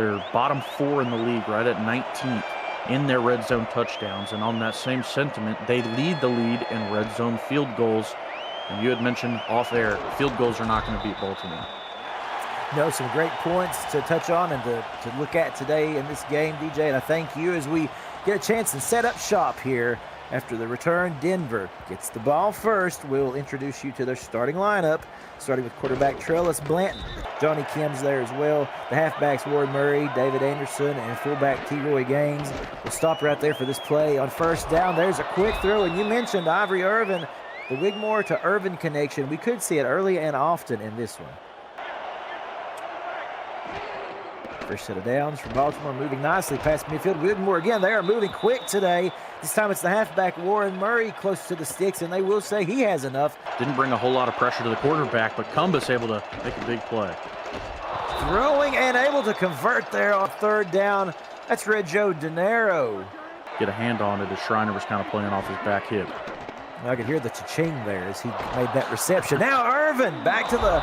They're bottom 4 in the league, right at 19th in their red zone touchdowns. And on that same sentiment, they lead the lead in red zone field goals. And you had mentioned off air, field goals are not going to beat Baltimore. No, some great points to touch on and to look at today in this game, DJ. And I thank you as we get a chance to set up shop here. After the return, Denver gets the ball first. We'll introduce you to their starting lineup, starting with quarterback Trellis Blanton. Johnny Kim's there as well. The halfbacks, Ward Murray, David Anderson, and fullback T-Roy Gaines. We'll stop right there for this play. On first down, there's a quick throw, and you mentioned Ivory Irvin, the Wigmore to Irvin connection. We could see it early and often in this one. First set of downs for Baltimore, moving nicely past midfield. Wigmore again, they are moving quick today. This time it's the halfback Warren Murray close to the sticks, and they will say he has enough. Didn't bring a whole lot of pressure to the quarterback, but Cumbus able to make a big play. Throwing and able to convert there on third down. That's Red Joe De Get a hand on it as Schreiner was kind of playing off his back hip. I could hear the cha-ching there as he made that reception. Now Irvin back to the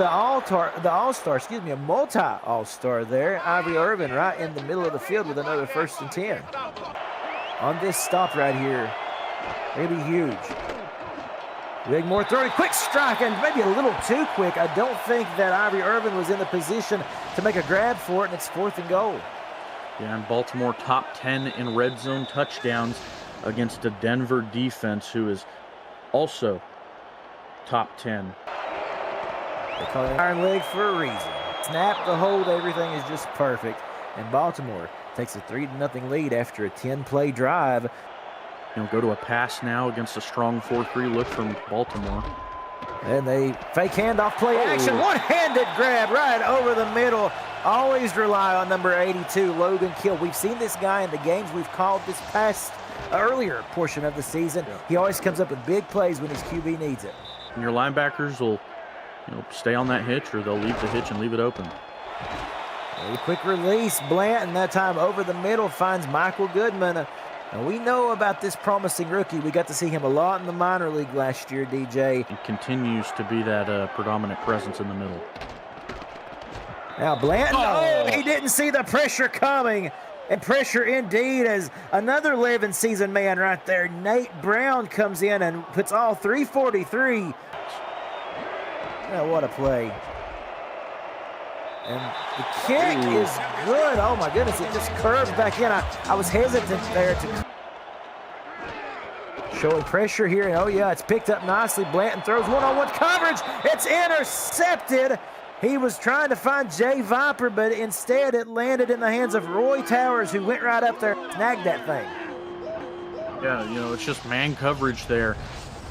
all-star, a multi-all-star there. Ivory Irvin right in the middle of the field with another 1st and 10. On this stop right here, maybe huge. Wigmore throwing quick strike and maybe a little too quick. I don't think that Ivory Irvin was in the position to make a grab for it, and it's 4th and goal. Yeah, and Baltimore top 10 in red zone touchdowns against a Denver defense who is also top 10. They call it iron leg for a reason. Snap, the hold, everything is just perfect. And Baltimore takes a 3-0 lead after a 10-play drive. Go to a pass now against a strong 4-3 look from Baltimore. And they fake handoff play action. One-handed grab right over the middle. Always rely on number 82, Logan Kill. We've seen this guy in the games we've called this past earlier portion of the season. He always comes up with big plays when his QB needs it. And your linebackers will stay on that hitch, or they'll leave the hitch and leave it open. A quick release. Blanton that time over the middle finds Michael Goodman. And we know about this promising rookie. We got to see him a lot in the minor league last year, DJ. He continues to be that predominant presence in the middle. Now Blanton, he didn't see the pressure coming. And pressure indeed as another 11-season man right there. Nate Brown comes in and puts all 343. Oh, what a play. And the kick is good. Oh, my goodness. It just curves back in. I was hesitant there to showing pressure here. And, oh, yeah, it's picked up nicely. Blanton throws one-on-one coverage. It's intercepted. He was trying to find Jay Viper, but instead it landed in the hands of Roy Towers, who went right up there and snagged that thing. Yeah, it's just man coverage there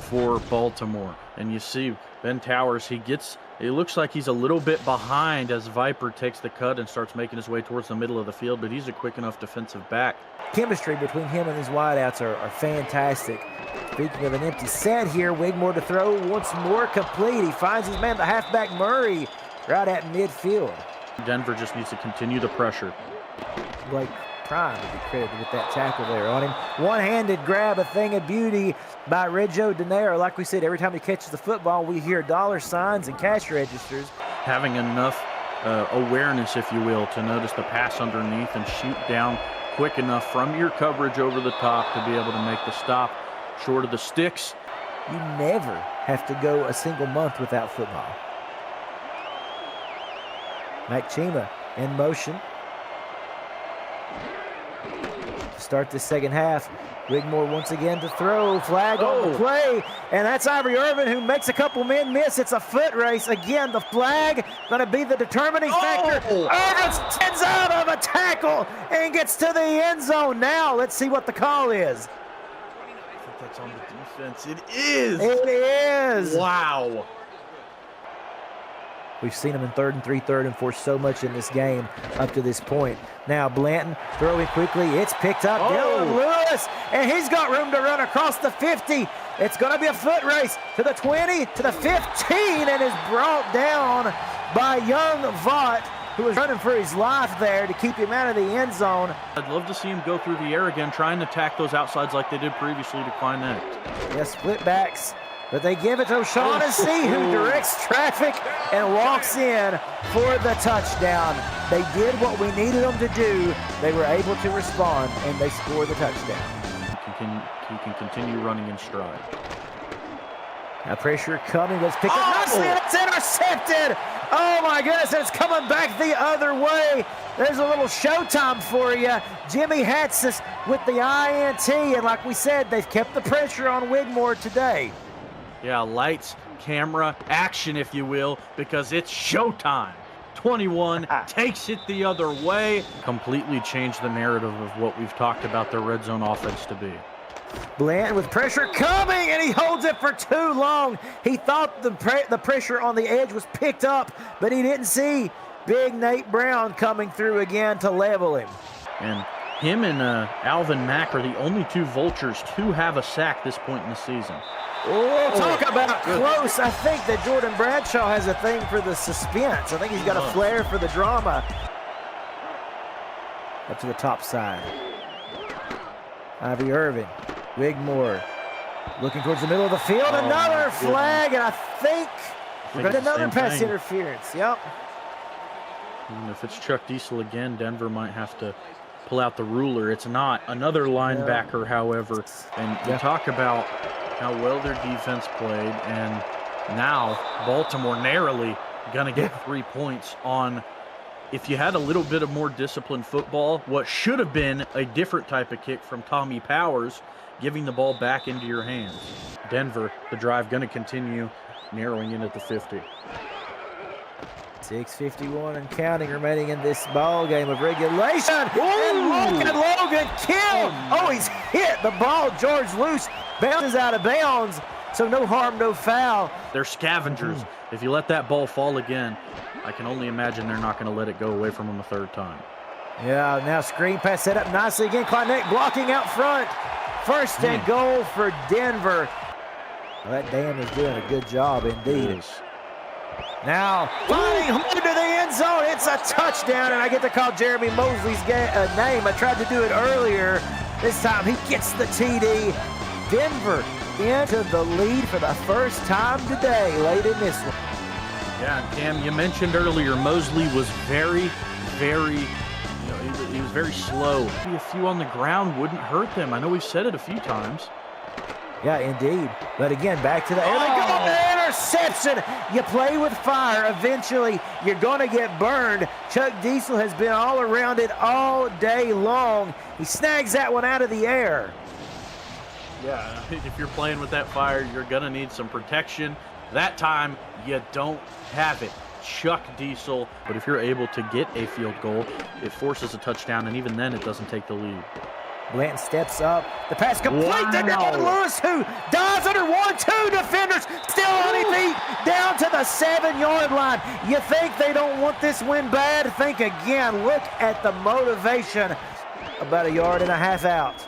for Baltimore. And you see Ben Towers, it looks like he's a little bit behind as Viper takes the cut and starts making his way towards the middle of the field, but he's a quick enough defensive back. Chemistry between him and his wideouts are fantastic. Speaking of an empty set here, Wigmore to throw once more complete. He finds his man, the halfback Murray, right at midfield. Denver just needs to continue the pressure. Blake Prime to be credited with that tackle there on him. One-handed grab, a thing of beauty by Red Joe De Like we said, every time he catches the football, we hear dollar signs and cash registers. Having enough awareness, if you will, to notice the pass underneath and shoot down quick enough from your coverage over the top to be able to make the stop short of the sticks. You never have to go a single month without football. Mike Chima in motion. Start the second half. Wigmore once again to throw. Flag on the play. And that's Ivory Irvin who makes a couple men miss. It's a foot race. Again, the flag going to be the determining factor. Irvin stands out of a tackle and gets to the end zone. Now let's see what the call is. I think that's on the defense. It is. It is. Wow. We've seen him in 3rd and 3, 3rd and 4 so much in this game up to this point. Now Blanton throwing quickly. It's picked up. Dylan Lewis, and he's got room to run across the 50. It's going to be a foot race to the 20, to the 15, and is brought down by young Vaught, who was running for his life there to keep him out of the end zone. I'd love to see him go through the air again, trying to attack those outsides like they did previously to Quinette. Yeah, split backs. But they give it to O'Shaughnessy, who directs traffic and walks in for the touchdown. They did what we needed them to do. They were able to respond, and they scored the touchdown. He can continue running in stride. Now pressure coming, let's pick up nicely, and it's intercepted! Oh my goodness, and it's coming back the other way. There's a little showtime for you. Jimmy Hatsis with the INT, and like we said, they've kept the pressure on Wigmore today. Yeah, lights, camera, action, if you will, because it's showtime. 21 takes it the other way. Completely changed the narrative of what we've talked about their red zone offense to be. Bland with pressure coming, and he holds it for too long. He thought the pressure on the edge was picked up, but he didn't see big Nate Brown coming through again to level him. And him and Alvin Mack are the only two vultures to have a sack this point in the season. Oh, talk about close. I think that Jordan Bradshaw has a thing for the suspense. I think he's got a flair for the drama. Up to the top side. Ivy Irvin. Wigmore looking towards the middle of the field. Another flag, and I think we've got another pass interference. Yep. And if it's Chuck Diesel again, Denver might have to pull out the ruler. It's not. Another linebacker, however. And you talk about how well their defense played, and now Baltimore narrowly going to get 3 points on, if you had a little bit of more disciplined football, what should have been a different type of kick from Tommy Powers, giving the ball back into your hands. Denver, the drive going to continue, narrowing in at the 50. 6:51 and counting remaining in this ball game of regulation. And Logan killed. Oh, he's hit the ball. George Loose bounces out of bounds. So no harm, no foul. They're scavengers. If you let that ball fall again, I can only imagine they're not going to let it go away from them a third time. Yeah, now screen pass set up nicely again. Kleinect blocking out front. First and goal for Denver. Well, that Dan is doing a good job indeed. Now, flying home to the end zone. It's a touchdown, and I get to call Jeremy Mosley's name. I tried to do it earlier. This time he gets the TD. Denver into the lead for the first time today, late in this one. Yeah, and Cam, you mentioned earlier, Mosley was very, he was very slow. Maybe a few on the ground wouldn't hurt them. I know we've said it a few times. Yeah, indeed. But again, back to the air. They go, interception. You play with fire. Eventually, you're going to get burned. Chuck Diesel has been all around it all day long. He snags that one out of the air. Yeah, if you're playing with that fire, you're going to need some protection. That time, you don't have it. Chuck Diesel. But if you're able to get a field goal, it forces a touchdown, and even then, it doesn't take the lead. Blanton steps up. The pass complete to Dylan Lewis, who dives under 1-2 defenders. Still on his feet, down to the 7-yard line. You think they don't want this win bad? Think again. Look at the motivation. About 1.5 yards out.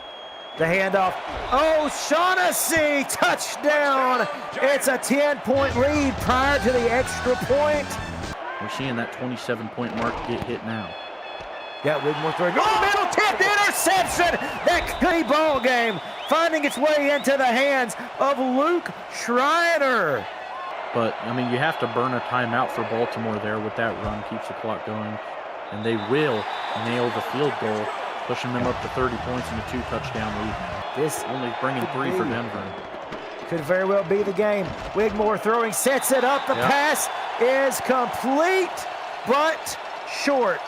The handoff. O'Shaughnessy, touchdown. It's a 10-point lead prior to the extra point. We're seeing that 27-point mark get hit now. Yeah, Wigmore throwing. Middle tip, interception. That could be ball game. Finding its way into the hands of Luke Schreiner. But, I mean, you have to burn a timeout for Baltimore there with that run. Keeps the clock going. And they will nail the field goal, pushing them up to 30 points and a 2-touchdown lead now. This only bringing 3 for Denver. Could very well be the game. Wigmore throwing, sets it up. The pass is complete, but short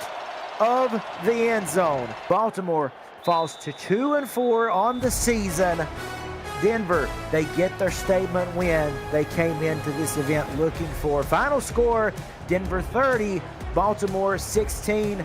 of the end zone. Baltimore falls to 2-4 on the season. Denver, they get their statement win. They came into this event looking for. Final score, Denver 30, Baltimore 16.